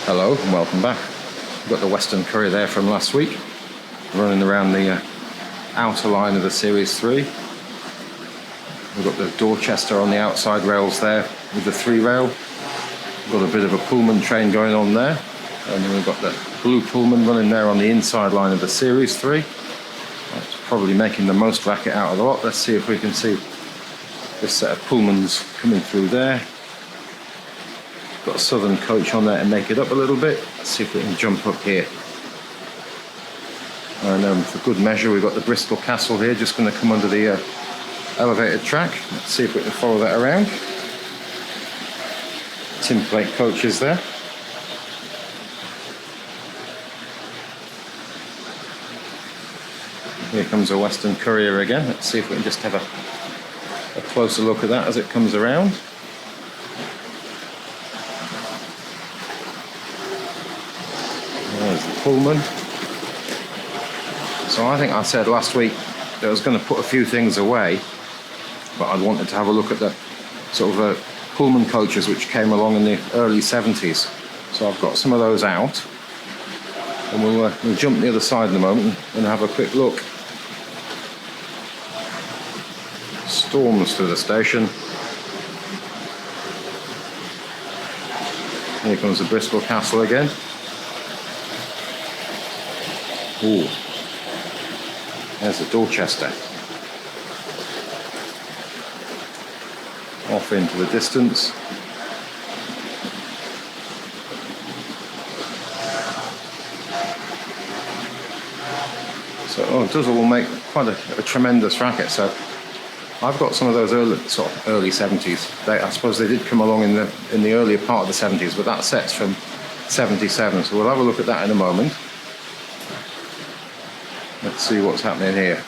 Hello and welcome back. We've got the Western Courier there from last week, running around the outer line of the Series 3. We've got the Dorchester on the outside rails there with the 3-rail. We've got a bit of a Pullman train going on there, and then we've got the blue Pullman running there on the inside line of the Series 3. That's probably making the most racket out of the lot. Let's see if we can see this set of Pullmans coming through there. Got a Southern coach on there to make it up a little bit. Let's see if we can jump up here. And for good measure, we've got the Bristol Castle here, just going to come under the elevated track. Let's see if we can follow that around. Tin plate coaches there. Here comes a Western Courier again. Let's see if we can just have a closer look at that as it comes around. There's the Pullman. So I think I said last week that I was going to put a few things away, but I wanted to have a look at the sort of Pullman coaches which came along in the early 70s. So I've got some of those out, and we'll jump the other side in a moment and have a quick look. Storms through the station. Here comes the Bristol Castle again. Ooh, there's the Dorchester. Off into the distance. So it does all make quite a tremendous racket. So I've got some of those early 70s. I suppose they did come along in the earlier part of the 70s, but that set's from 77. So we'll have a look at that in a moment. Let's see what's happening here.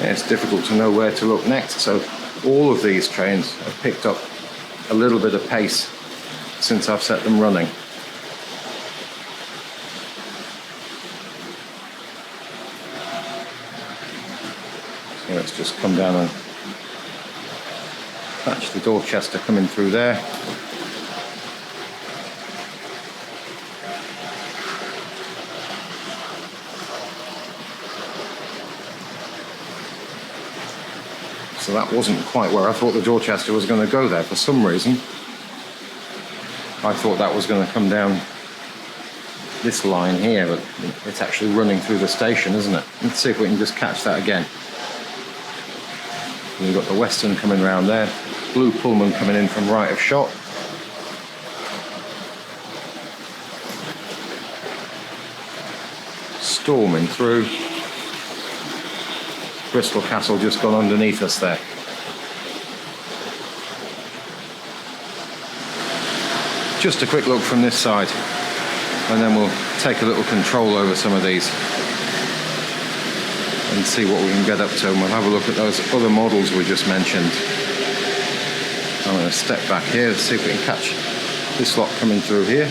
It's difficult to know where to look next, so all of these trains have picked up a little bit of pace since I've set them running. So let's just come down and catch the Dorchester coming through there. So that wasn't quite where I thought the Dorchester was going to go there. For some reason, I thought that was going to come down this line here, but it's actually running through the station, isn't it? Let's see if we can just catch that again. We've got the Western coming round there. Blue Pullman coming in from right of shot. Storming through. Bristol Castle just gone underneath us there. Just a quick look from this side, and then we'll take a little control over some of these and see what we can get up to, and we'll have a look at those other models we just mentioned. I'm going to step back here to see if we can catch this lot coming through here.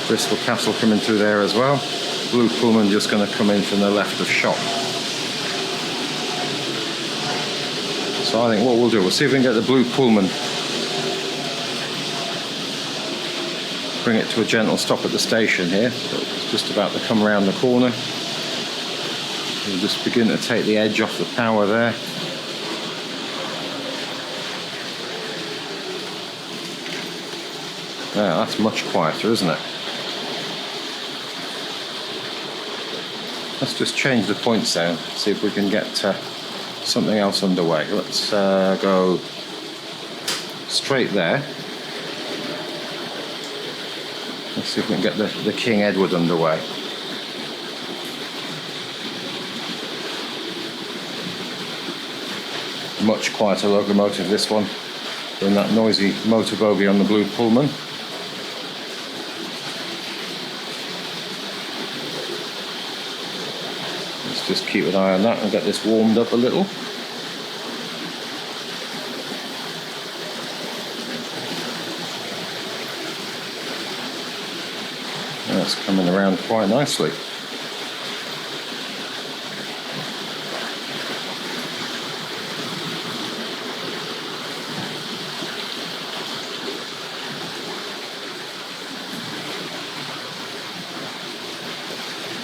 Bristol Castle coming through there as well. Blue Pullman just going to come in from the left of shot. So I think what we'll do, we'll see if we can get the Blue Pullman, bring it to a gentle stop at the station here. So it's just about to come around the corner. We'll just begin to take the edge off the power there. Yeah, that's much quieter, isn't it? Let's just change the points down, see if we can get something else underway. Let's go straight there. Let's see if we can get the King Edward underway. Much quieter locomotive, this one, than that noisy motor bogie on the Blue Pullman. Let's just keep an eye on that and get this warmed up a little. That's coming around quite nicely.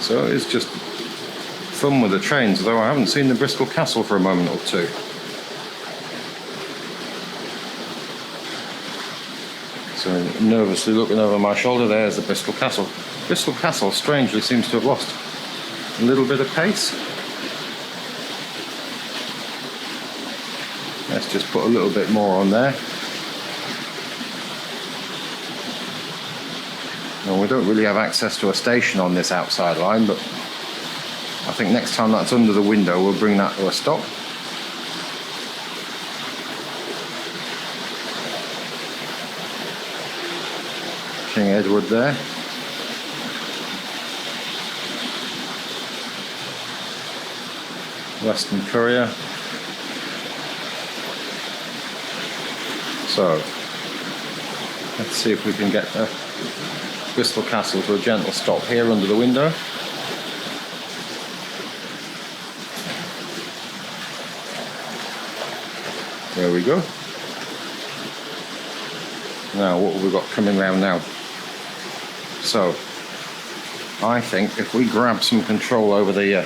So it's just fun with the trains, though I haven't seen the Bristol Castle for a moment or two. So nervously looking over my shoulder, there's the Bristol Castle. Bristol Castle strangely seems to have lost a little bit of pace. Let's just put a little bit more on there. And we don't really have access to a station on this outside line, but I think next time that's under the window, we'll bring that to a stop. King Edward there. Western Courier. So, let's see if we can get the Bristol Castle to a gentle stop here under the window. There we go. Now, what have we got coming round now? So, I think if we grab some control over the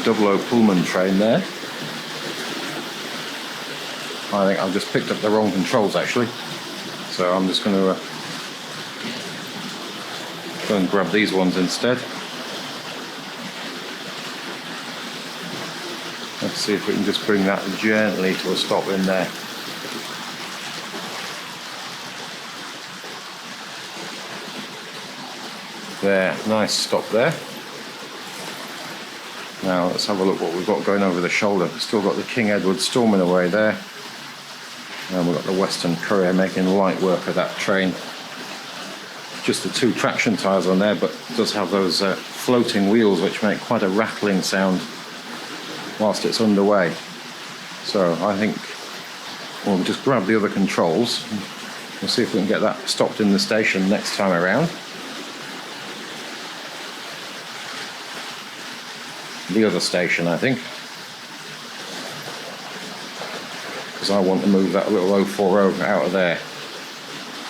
00 Pullman train there. I think I've just picked up the wrong controls actually. So I'm just going to go and grab these ones instead. Let's see if we can just bring that gently to a stop in there. There, nice stop there. Now let's have a look what we've got going over the shoulder. We've still got the King Edward storming away there. And we've got the Western Courier making light work of that train. Just the 2 traction tyres on there, but it does have those floating wheels which make quite a rattling sound whilst it's underway. So I think we'll just grab the other controls. We'll see if we can get that stopped in the station next time around. The other station, I think, because I want to move that little 040 out of there.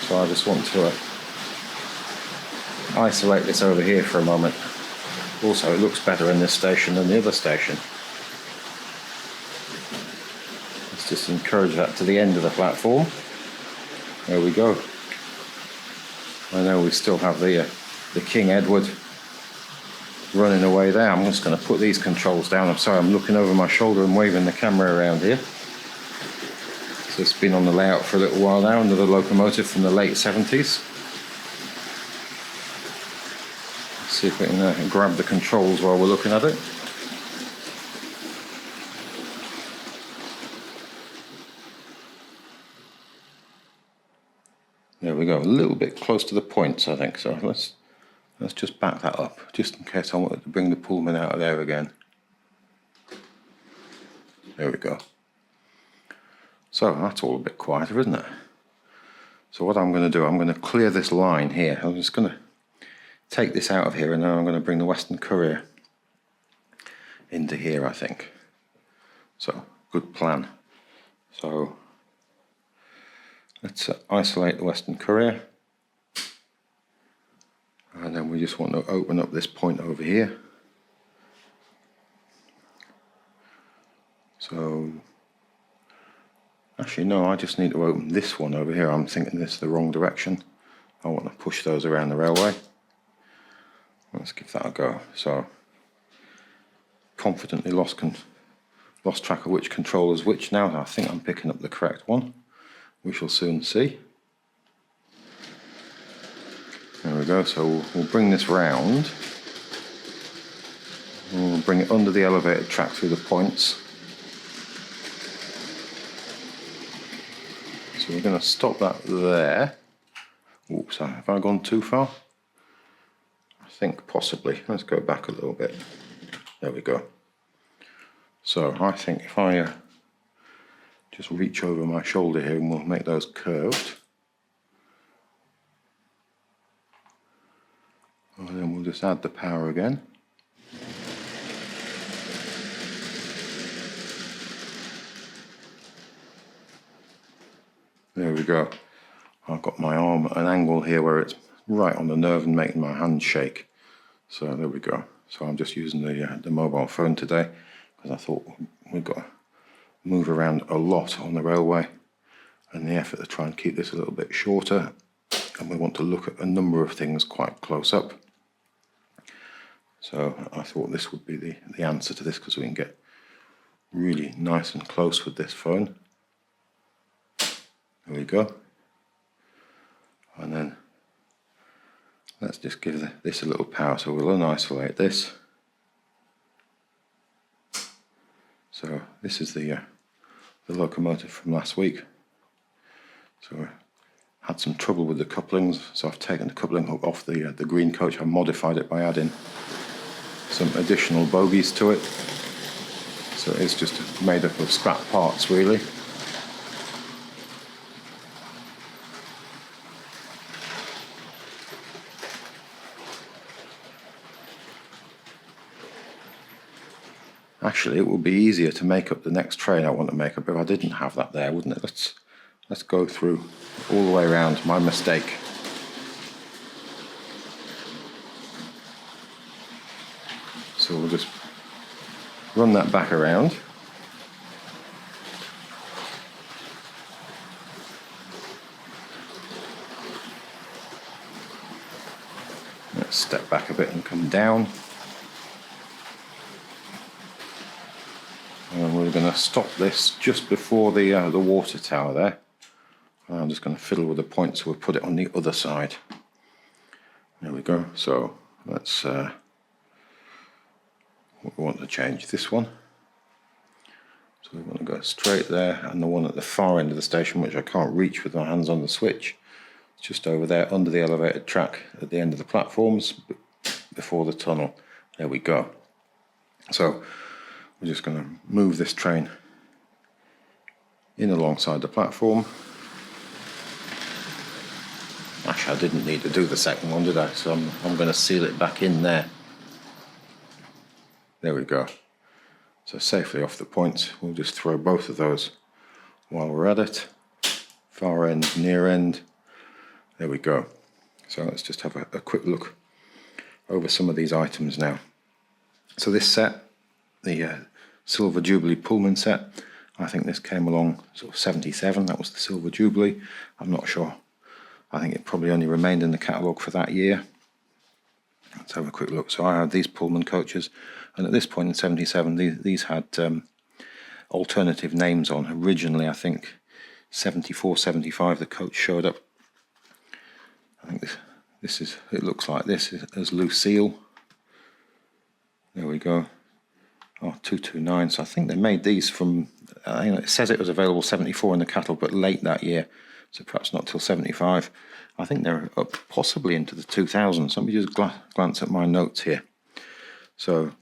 So I just want to isolate this over here for a moment. Also, it looks better in this station than the other station. Let's just encourage that to the end of the platform. There we go. I know we still have the King Edward running away there. I'm just going to put these controls down. I'm sorry, I'm looking over my shoulder and waving the camera around here. So it's been on the layout for a little while now, another locomotive from the late 70s. Let's see if we can grab the controls while we're looking at it. There we go, a little bit close to the points I think, so let's just back that up, just in case I wanted to bring the Pullman out of there again. There we go. So that's all a bit quieter, isn't it? So what I'm going to do, I'm going to clear this line here. I'm just going to take this out of here, and then I'm going to bring the Western Courier into here, I think. So, good plan. So, let's isolate the Western Courier. And then we just want to open up this point over here. So, actually no, I just need to open this one over here. I'm thinking this is the wrong direction. I want to push those around the railway. Let's give that a go. So, confidently lost track of which control is which now. I think I'm picking up the correct one. We shall soon see. There we go, so we'll bring this round. We'll bring it under the elevated track through the points. So we're going to stop that there. Oops, have I gone too far? I think possibly. Let's go back a little bit. There we go. So I think if I just reach over my shoulder here and we'll make those curved. And then we'll just add the power again. There we go. I've got my arm at an angle here where it's right on the nerve and making my hand shake. So there we go. So I'm just using the mobile phone today because I thought we've got to move around a lot on the railway, and the effort to try and keep this a little bit shorter, and we want to look at a number of things quite close up. So I thought this would be the answer to this, because we can get really nice and close with this phone. There we go. And then let's just give this a little power. So we'll unisolate this. So this is the locomotive from last week. So I had some trouble with the couplings, so I've taken the coupling hook off the green coach. I modified it by adding some additional bogies to it. So it's just made up of scrap parts, really. Actually, it would be easier to make up the next train I want to make up if I didn't have that there, wouldn't it? Let's go through all the way around. My mistake. So we'll just run that back around. Let's step back a bit and come down. And we're going to stop this just before the water tower there. And I'm just going to fiddle with the point, so we'll put it on the other side. There we go. So let's we want to change this one. So we want to go straight there, and the one at the far end of the station, which I can't reach with my hands on the switch, it's just over there under the elevated track at the end of the platforms before the tunnel. There we go. So we're just going to move this train in alongside the platform. Actually, I didn't need to do the second one, did I? So I'm going to seal it back in there. There we go. So safely off the points. We'll just throw both of those while we're at it. Far end, near end. There we go. So let's just have a quick look over some of these items now. So this set, the Silver Jubilee Pullman set, I think this came along sort of 77. That was the Silver Jubilee. I'm not sure. I think it probably only remained in the catalogue for that year. Let's have a quick look. So I had these Pullman coaches, and at this point in 77 these had alternative names on. Originally, I think 74, 75 the coach showed up. I think this is, it looks like this as Lucille. There we go. R.229. So I think they made these from, it says it was available 74 in the catalogue, but late that year, so perhaps not till 75. I think they're up possibly into the 2000s. Let me just glance at my notes here. So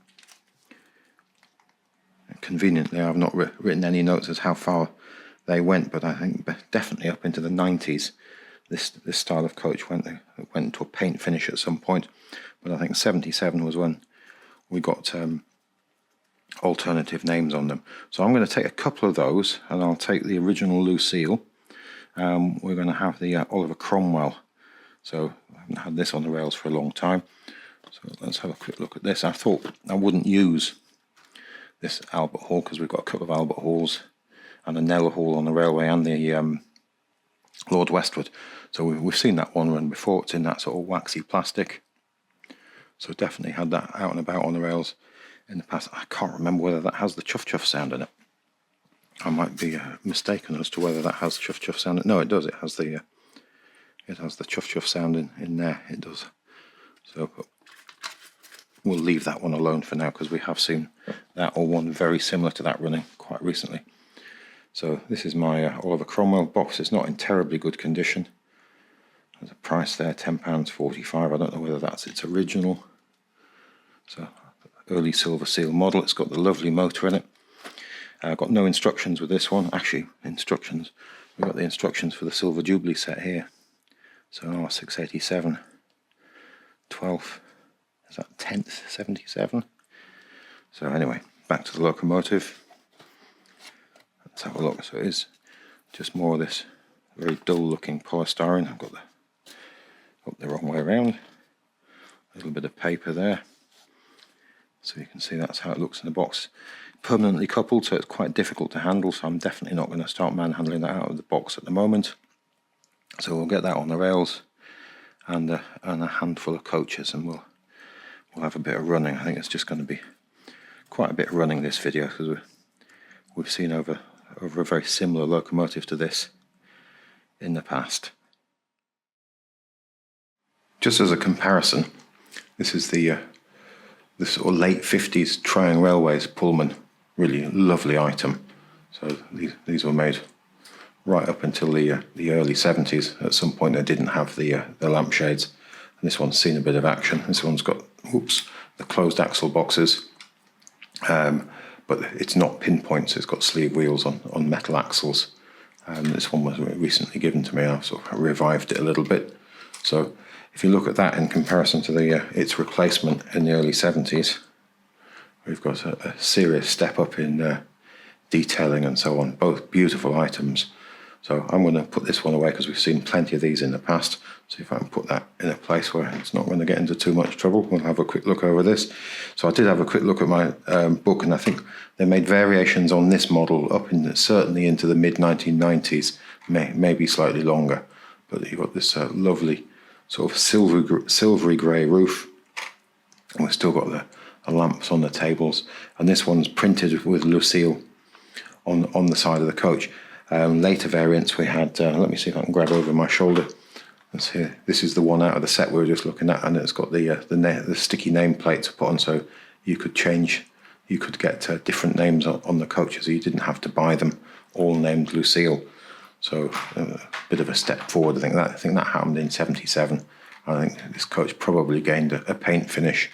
conveniently, I've not written any notes as how far they went, but I think definitely up into the 90s. This style of coach went to a paint finish at some point, but I think 77 was when we got alternative names on them. So I'm going to take a couple of those, and I'll take the original Lucille. We're going to have the Oliver Cromwell. So I haven't had this on the rails for a long time. So let's have a quick look at this. I thought I wouldn't use this Albert Hall because we've got a couple of Albert Halls and a Nella Hall on the railway, and the Lord Westward. So we've seen that one run before. It's in that sort of waxy plastic. So definitely had that out and about on the rails in the past. I can't remember whether that has the chuff chuff sound in it. I might be mistaken as to whether that has chuff chuff sound. No, it does. It has the chuff chuff sound in there. It does. So we'll leave that one alone for now because we have seen that or one very similar to that running quite recently. So this is my Oliver Cromwell box. It's not in terribly good condition. There's a price there, £10.45. I don't know whether that's its original. So early silver seal model. It's got the lovely motor in it. I've got no instructions with this one. Actually, instructions. We've got the instructions for the Silver Jubilee set here. So R687, 12 is that 10th 77? So anyway, back to the locomotive. Let's have a look. So it is just more of this very dull looking polystyrene. I've got the wrong way around. A little bit of paper there. So you can see that's how it looks in the box. Permanently coupled, so it's quite difficult to handle, so I'm definitely not going to start manhandling that out of the box at the moment. So we'll get that on the rails and a handful of coaches, and we'll have a bit of running. I think it's just going to be quite a bit of running this video, because we've seen over a very similar locomotive to this in the past. Just as a comparison, this is the sort of late 50s Triangle Railways Pullman, really lovely item. So these were made right up until the early 70s. At some point they didn't have the lampshades, and this one's seen a bit of action. This one's got the closed axle boxes, but it's not pinpoints. It's got sleeve wheels on metal axles. This one was recently given to me. I've sort of revived it a little bit. So if you look at that in comparison to its replacement in the early 70s, we've got a serious step up in detailing and so on. Both beautiful items. So I'm going to put this one away because we've seen plenty of these in the past. See if I can put that in a place where it's not going to get into too much trouble. We'll have a quick look over this. So I did have a quick look at my book, and I think they made variations on this model up certainly into the mid-1990s, maybe slightly longer. But you've got this lovely sort of silvery grey roof, and we've still got the lamps on the tables. And this one's printed with Lucille on the side of the coach. Later variants we had, let me see if I can grab over my shoulder. Let's see, this is the one out of the set we were just looking at, and it's got the sticky nameplate to put on, so you could get different names on the coaches, so you didn't have to buy them all named Lucille. So a bit of a step forward. I think that happened in 77. I think this coach probably gained a paint finish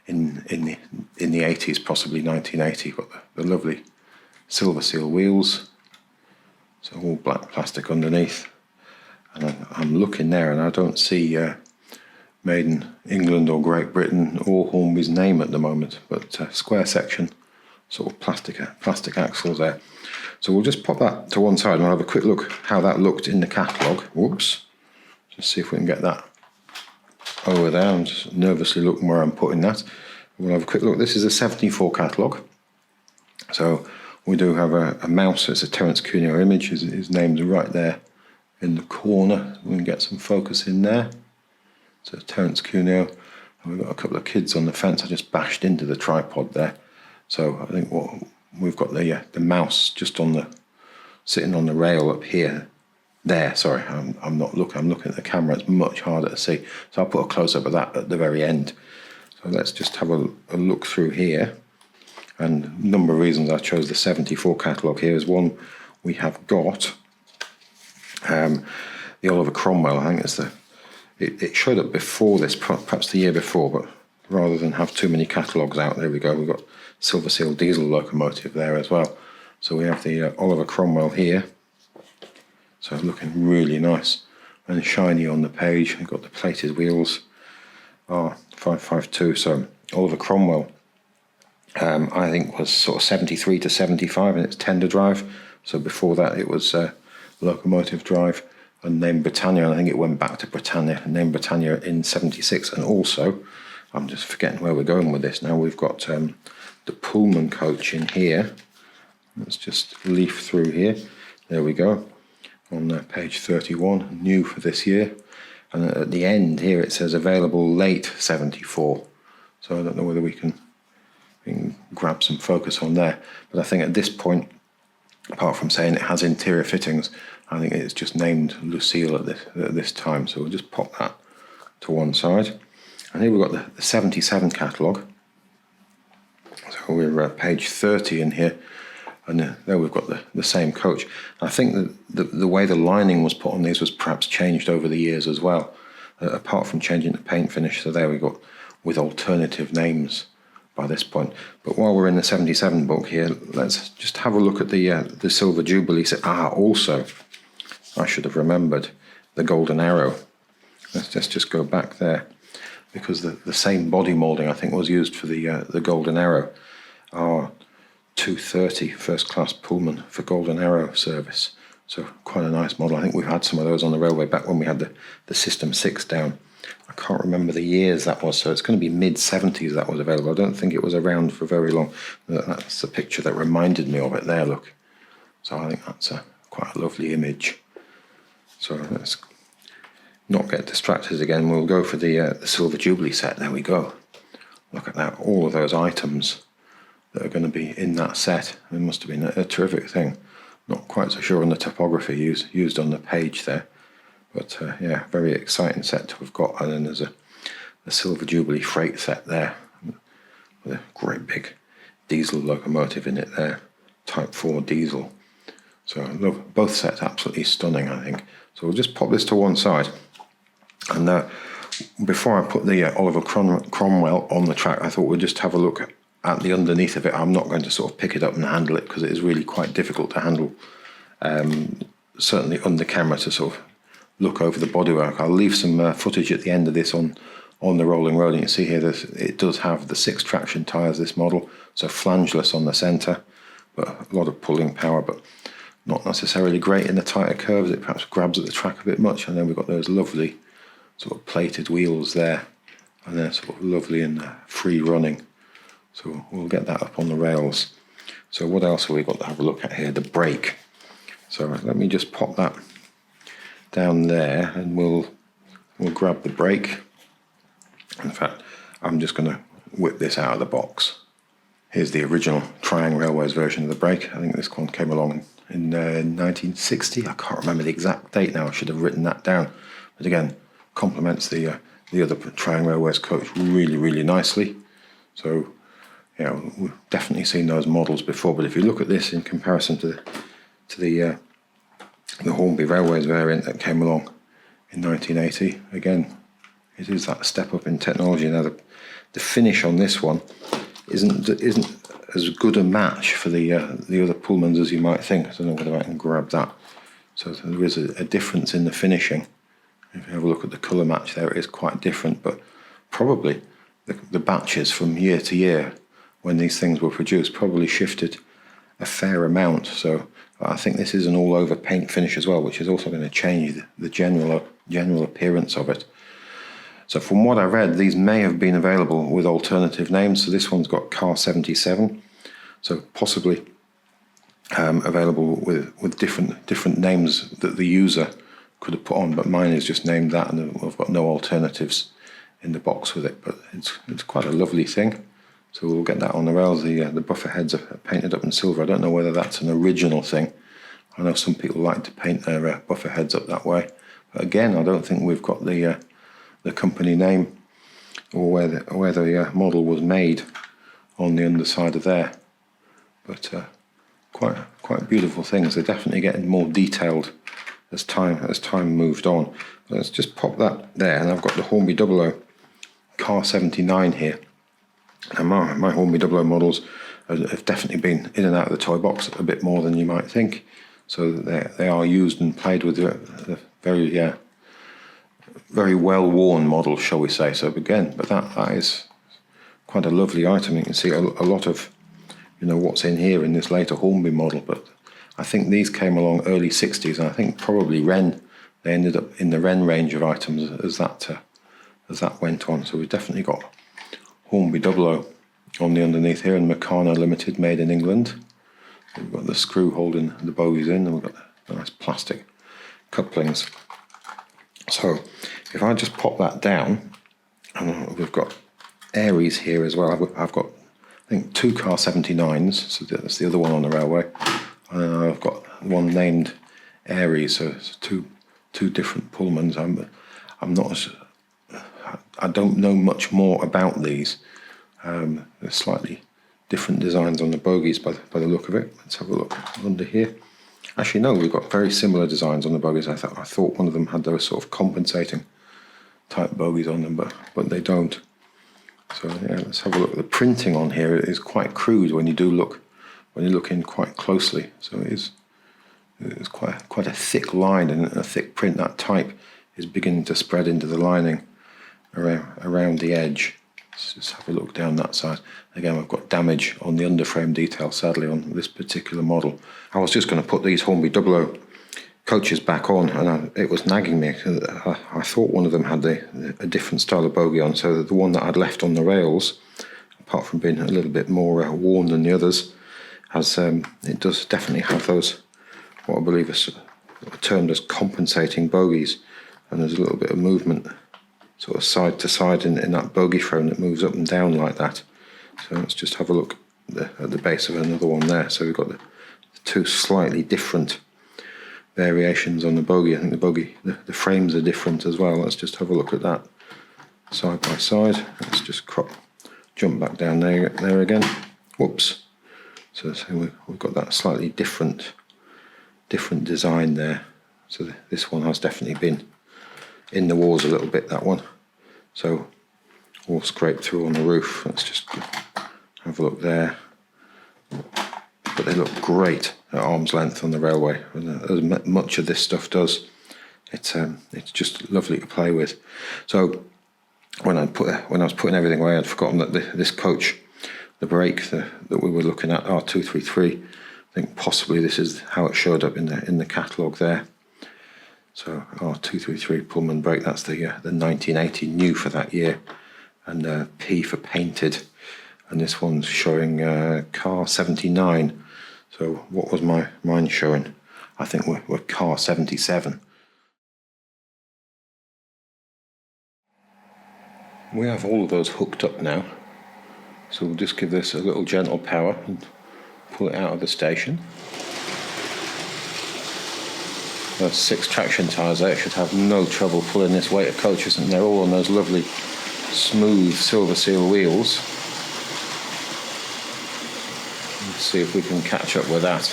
in the 80s, possibly 1980. Got the lovely silver seal wheels. So all black plastic underneath, and I'm looking there and I don't see made in England or Great Britain or Hornby's name at the moment, but square section, sort of plastic axles there. So we'll just pop that to one side and we'll have a quick look how that looked in the catalogue. Whoops, just see if we can get that over there. I'm just nervously looking where I'm putting that. We'll have a quick look. This is a 74 catalogue. So we do have a mouse. It's a Terence Cuneo image. His name's right there in the corner. We can get some focus in there. So Terence Cuneo. And we've got a couple of kids on the fence. I just bashed into the tripod there. So I think we've got the mouse just sitting on the rail up here. There, sorry, I'm not looking. I'm looking at the camera. It's much harder to see. So I'll put a close up of that at the very end. So let's just have a look through here. And a number of reasons I chose the 74 catalogue here is one, we have got the Oliver Cromwell. I think it showed up before this, perhaps the year before, but rather than have too many catalogues out, there we go. We've got Silver Seal diesel locomotive there as well. So we have the Oliver Cromwell here. So looking really nice and shiny on the page. We've got the plated wheels, R.552. So Oliver Cromwell, I think was sort of 73 to 75 in its tender drive. So before that it was locomotive drive, and named Britannia, and I think it went back to Britannia, and named Britannia in 76. And also, I'm just forgetting where we're going with this now, we've got the Pullman coach in here. Let's just leaf through here. There we go, on page 31, new for this year. And at the end here it says available late 74. So I don't know whether we can grab some focus on there, but I think at this point, apart from saying it has interior fittings, I think it's just named Lucille at this time. So we'll just pop that to one side. And here we've got the 77 catalogue. So we're at page 30 in here, and there we've got the same coach. I think that the way the lining was put on these was perhaps changed over the years as well, apart from changing the paint finish. So there we got with alternative names by this point. But while we're in the 77 book here, let's just have a look at the Silver Jubilee. Also, I should have remembered the Golden Arrow. Let's just go back there. because the same body moulding I think was used for the Golden Arrow, R.230 first class Pullman for Golden Arrow service. So quite a nice model. I think we've had some of those on the railway back when we had the System 6 down. I can't remember the years that was, so it's going to be mid-70s that was available. I don't think it was around for very long. That's the picture that reminded me of it there, look. So I think that's quite a lovely image. So let's not get distracted again. We'll go for the Silver Jubilee set. There we go. Look at that, all of those items that are going to be in that set. It must have been a terrific thing. Not quite so sure on the topography used on the page there. But yeah, very exciting set to have got. And then there's a Silver Jubilee freight set there with a great big diesel locomotive in it there, Type 4 diesel. So I love both sets, absolutely stunning, I think. So we'll just pop this to one side. And before I put the Oliver Cromwell on the track, I thought we'd just have a look at the underneath of it. I'm not going to sort of pick it up and handle it because it is really quite difficult to handle, certainly under camera, to sort of look over the bodywork. I'll leave some footage at the end of this on the rolling road. And you can see here that it does have the 6 traction tyres, this model, so flangeless on the centre, but a lot of pulling power, but not necessarily great in the tighter curves. It perhaps grabs at the track a bit much. And then we've got those lovely sort of plated wheels there, and they're sort of lovely and free running. So we'll get that up on the rails. So what else have we got to have a look at here? The brake. So let me just pop that down there, and we'll grab the brake. In fact, I'm just going to whip this out of the box. Here's the original Triangle Railways version of the brake. I think this one came along in 1960. I can't remember the exact date now. I should have written that down. But again, complements the other Triangle Railways coach really, really nicely. So, you know, we've definitely seen those models before. But if you look at this in comparison to the Hornby Railways variant that came along in 1980, again, it is that step up in technology. Now, the finish on this one isn't as good a match for the other Pullmans as you might think. I don't know whether I can grab that. So there is a difference in the finishing. If you have a look at the colour match there, it is quite different, but probably the batches from year to year when these things were produced probably shifted a fair amount. So I think this is an all-over paint finish as well, which is also going to change the general appearance of it. So from what I read, these may have been available with alternative names. So this one's got Car 77, so possibly available with different names that the user could have put on, but mine is just named that, and I've got no alternatives in the box with it. But it's quite a lovely thing. So we'll get that on the rails. The buffer heads are painted up in silver. I don't know whether that's an original thing. I know some people like to paint their buffer heads up that way. But again, I don't think we've got the company name or where the model was made on the underside of there. But quite beautiful things. They're definitely getting more detailed as time moved on. Let's just pop that there, and I've got the Hornby 00 Car 79 here. And my Hornby 00 models have definitely been in and out of the toy box a bit more than you might think. So they are used and played with the very well worn models, shall we say. So again, but that is quite a lovely item. You can see a lot of what's in here in this later Hornby model, but I think these came along early 60s, and I think probably they ended up in the Wren range of items as that went on. So we've definitely got Hornby 00 on the underneath here, and Meccano Limited, made in England. We've got the screw holding the bogies in, and we've got the nice plastic couplings. So if I just pop that down, and we've got Aries here as well. I've got, I think, 2 Car 79s, so that's the other one on the railway. I've got one named Aries, so it's two different Pullmans. I don't know much more about these. There's slightly different designs on the bogies by the look of it. Let's have a look under here. Actually, no, we've got very similar designs on the bogies. I thought one of them had those sort of compensating type bogies on them, but they don't. So yeah, let's have a look. The printing on here is quite crude when you look in quite closely. So it's quite a thick line and a thick print. That type is beginning to spread into the lining. around the edge. Let's just have a look down that side. Again, we've got damage on the underframe detail, sadly, on this particular model. I was just going to put these Hornby 00 coaches back on, and it was nagging me. I thought one of them had a different style of bogie on, so that the one that I'd left on the rails, apart from being a little bit more worn than the others, it does definitely have those, what I believe are termed as compensating bogies, and there's a little bit of movement sort of side to side in that bogie frame that moves up and down like that. So let's just have a look at the base of another one there. So we've got the two slightly different variations on the bogie. I think the frames are different as well. Let's just have a look at that side by side. Let's just jump back down there again. Whoops. So we've got that slightly different design there. So this one has definitely been in the walls a little bit, that one. So all scraped through on the roof. Let's just have a look there. But they look great at arm's length on the railway, and as much of this stuff does, it's just lovely to play with. So when I was putting everything away, I'd forgotten that this coach, the brake that we were looking at, R.233, I think possibly this is how it showed up in the catalogue there. So R.233 Pullman brake, that's the 1980 new for that year, and P for painted, and this one's showing car 79. So what was mine showing? I think we're car 77. We have all of those hooked up now, so we'll just give this a little gentle power and pull it out of the station. Those 6 traction tyres there should have no trouble pulling this weight of coaches, and they're all on those lovely smooth silver seal wheels. Let's see if we can catch up with that.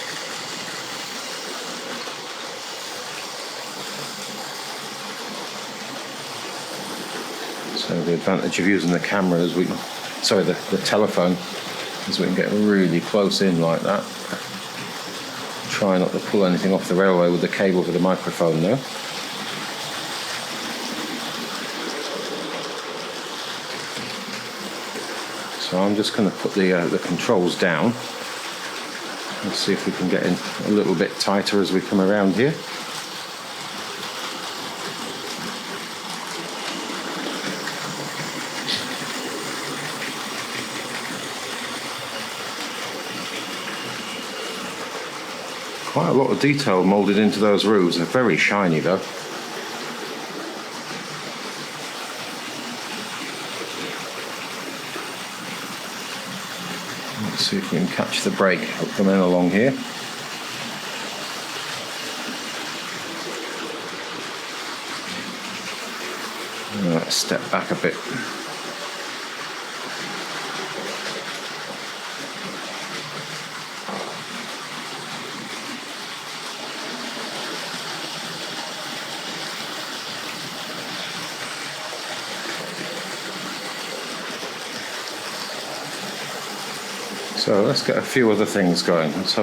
So the advantage of using the camera is the telephone, is we can get really close in like that. Try not to pull anything off the railway with the cable for the microphone though. So I'm just going to put the controls down. Let's see if we can get in a little bit tighter as we come around here. Quite a lot of detail moulded into those roofs. They're very shiny though. Let's see if we can catch the brake coming along here. Let's step back a bit. So let's get a few other things going. Let's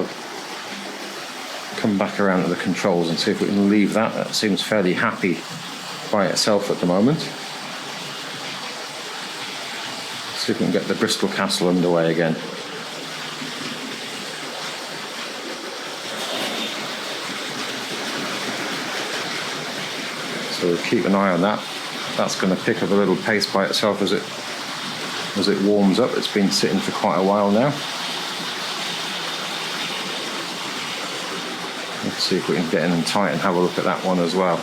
come back around to the controls and see if we can leave that. That seems fairly happy by itself at the moment. See if we can get the Bristol Castle underway again. So we'll keep an eye on that. That's going to pick up a little pace by itself as it warms up. It's been sitting for quite a while now. Let's see if we can get in and tight and have a look at that one as well.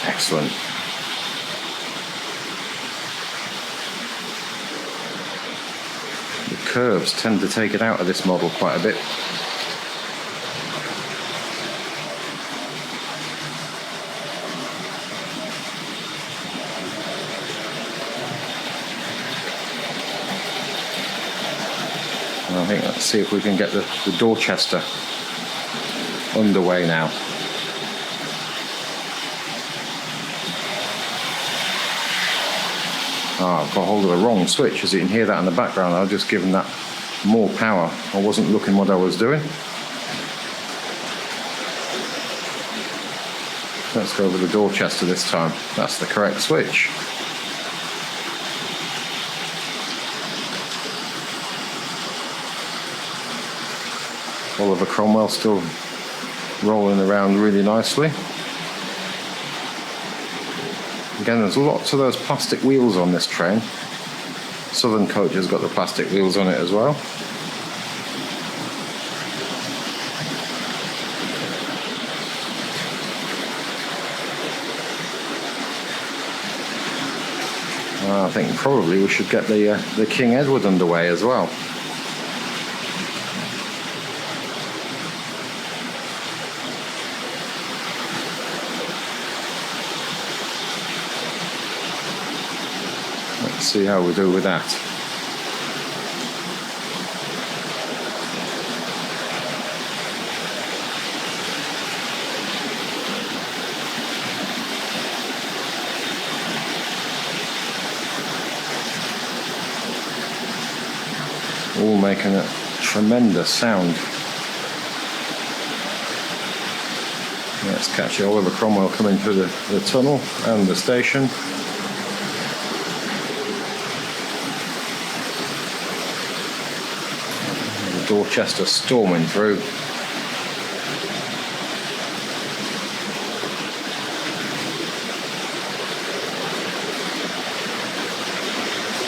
Excellent. The curves tend to take it out of this model quite a bit. I think let's see if we can get the Dorchester underway now. I've got hold of the wrong switch, as you can hear that in the background. I've just given that more power. I wasn't looking what I was doing. Let's go with the Dorchester this time. That's the correct switch. Oliver Cromwell still rolling around really nicely. Again, there's lots of those plastic wheels on this train. Southern coach has got the plastic wheels on it as well. I think probably we should get the King Edward underway as well. Let's see how we do with that. All making a tremendous sound. Let's catch Oliver Cromwell coming through the tunnel and the station. And Dorchester storming through.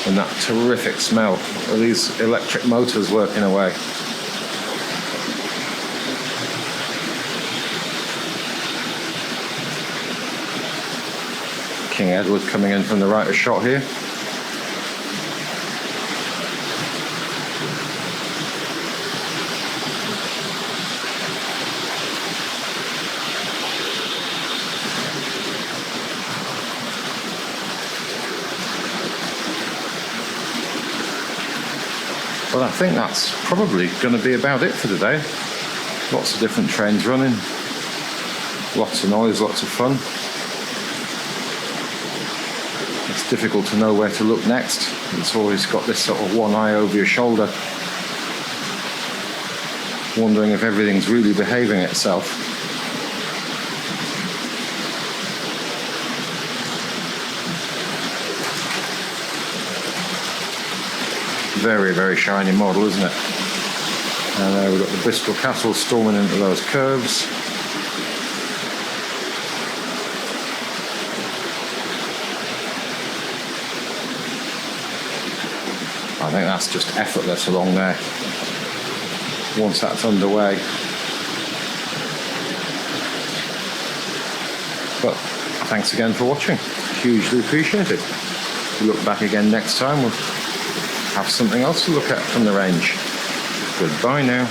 And that terrific smell of these electric motors working away. King Edward coming in from the right of shot here. Well, I think that's probably going to be about it for today. Lots of different trains running. Lots of noise, lots of fun. It's difficult to know where to look next. It's always got this sort of one eye over your shoulder, wondering if everything's really behaving itself. Very, very shiny model, isn't it? And there we've got the Bristol Castle storming into those curves. I think that's just effortless along there once that's underway. But thanks again for watching. Hugely appreciated. We'll look back again next time. We'll have something else to look at from the range. Goodbye now.